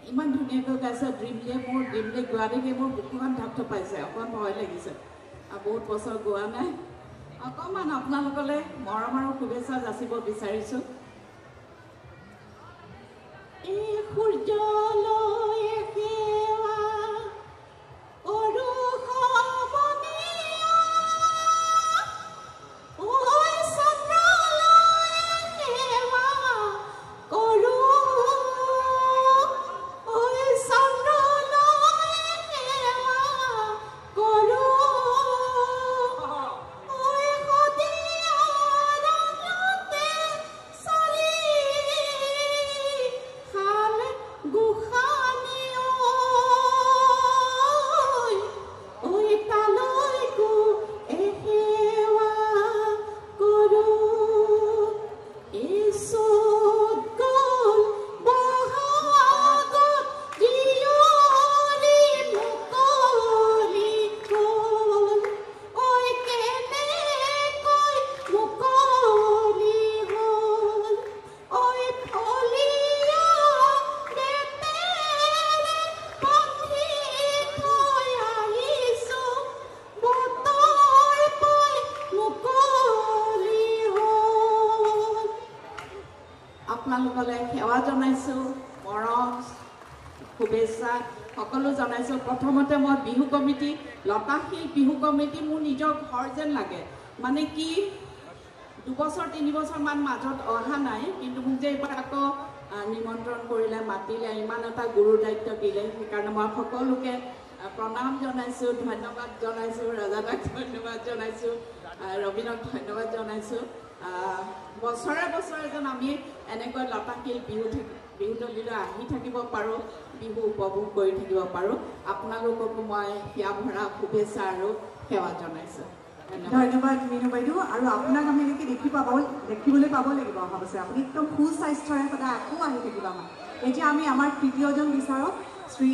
ইমান ধুনীয়াকৈ গাইছে ড্ৰিমলে গোৱা দেখি মোৰ বুকুখন ঢাপঢপাইছে অকণ ভয় লাগিছে বহুত বছৰ গোৱা নাই অকণমান আপোনালোকলৈ মৰম আৰু শুভেচ্ছা যাচিব বিচাৰিছোঁ এই সূৰ্যলৈ সেৱা কৰো সমনীয়া ঐ চন্দ্ৰলৈ সেৱা কৰো ঐ চন্দ্ৰলৈ সেৱা কৰো ঐ সদিয়াৰ আলোতে চালি খাল গোসানী ঐ তালৈকো সেৱা কৰো এই চোত গ'ল বহাগত জীয়ৰী মুকলি হ'ল ঐ কেনেকৈ মুকলি হ'ল ঐ ফলিয়া বেতেৰে বান্ধি থৈ আহিছোঁ বতৰ পৈ মুকলি হ'ল আপোনালোকলৈ সেৱা জনাইছোঁ মৰম শুভেচ্ছা সকলো জনাইছোঁ প্ৰথমতে মই বিহু কমিটি লতাশিল বিহু কমিটি মোৰ নিজৰ ঘৰ যেন লাগে মানে কি 2 বছৰ 3 বছৰমান মাজত অহা নাই কিন্তু মোক যে এইবাৰ আকৌ নিমন্ত্ৰণ কৰিলে মাতিলে ইমান এটা গুৰু দায়িত্ব দিলে সেইকাৰণে মই সকলোকে প্ৰণাম জনাইছোঁ ধন্যবাদ জনাইছোঁ ৰাজাদাক ধন্যবাদ জনাইছোঁ ৰবীনক ধন্যবাদ জনাইছোঁ বছৰে বছৰে যেন আমি এনেকৈ লতাশিল বিহুতলীলৈ আহি থাকিব পাৰোঁ বিহু উপভোগ কৰি থাকিব পাৰোঁ আপোনালোককো মই হিয়া ভৰা শুভেচ্ছা আৰু সেৱা জনাইছোঁ ধন্যবাদ মিনু বাইদেউ আৰু আপোনাক আমি এনেকৈ দেখিবলৈ পাব লাগিব অহা বছৰ আপুনি একদম সুস্বাস্থ্যৰে সদায় আকৌ আহি থাকিব আমাৰ এতিয়া আমি আমাৰ তৃতীয়জন বিচাৰক শ্ৰী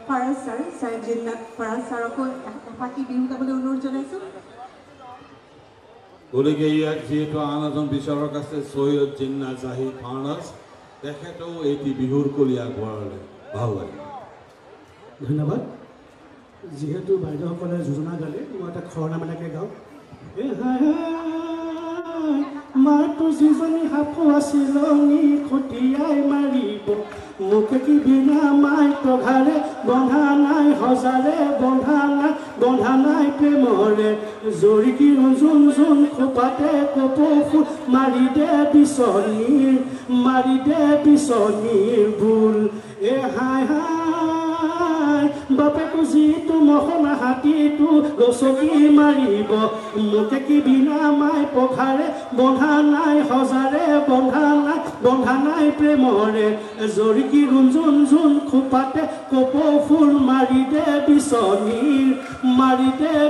ফাৰাজ ছাৰ জিন্নাত ফাৰাজ ছাৰকো এফাকি বিহু গাবলৈ অনুৰোধ জনাইছোঁ গতিকে ইয়াত যিহেতু আন এজন বিচাৰক আছে সৈয়দ জিন্না জাহিদ ফাৰাজ তেখেতেও এটি বিহুৰ কলি আগবঢ়ালে ভাল লাগে ধন্যবাদ যিহেতু বাইদেউসকলে যোজনা গালে মই এটা খৰনাম এটাকে গাওঁ মাৰটো যিজনী সাপু আছিল নি খটিয়াই মাৰিব মোকে কি বিনা মাই পঘাৰে বন্ধা নাই সজাৰে বন্ধা নাই প্ৰেমৰে জৰিকি যোন খোপাতে কপৌ মাৰি দে বিচনীৰ ভুল হাই বাপেকো যিটো মহনা হাতীটো গছকি মাৰিব মোকে কি বিনা মাই পঘাৰে বন্ধা নাই সজাৰে বন্ধা নাই প্ৰেমৰে জৰিকি যোন খোপাতে কপৌ ফুল মাৰি দে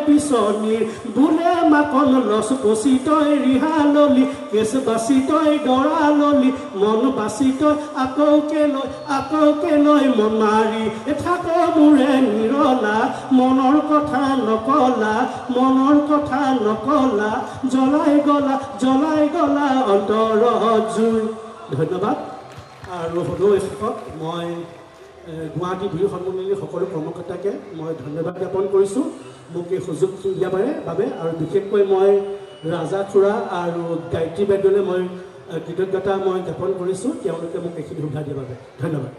বিচনীৰ বোলে মাকন লচ পচি তই ৰিহা ললি কেছ বাচি তই দৰা ললি মন বাচি তই আকৌকে লৈ মন মাৰি থাক মোৰে নিৰলা মনৰ কথা নকলা জ্বলাই গলা অন্তৰত জুই ধন্যবাদ আৰু সদৌ শেষত মই গুৱাহাটী বিহু সন্মিলনীৰ সকলো কৰ্মকৰ্তাকে মই ধন্যবাদ জ্ঞাপন কৰিছোঁ মোক এই সুযোগ দিয়াৰ বাবে আৰু বিশেষকৈ মই ৰাজা খুৰা আৰু গায়ত্ৰী বাইদেউলৈ মই কৃতজ্ঞতা জ্ঞাপন কৰিছোঁ তেওঁলোকে মোক এইখিনি সুবিধা দিয়াৰ বাবে ধন্যবাদ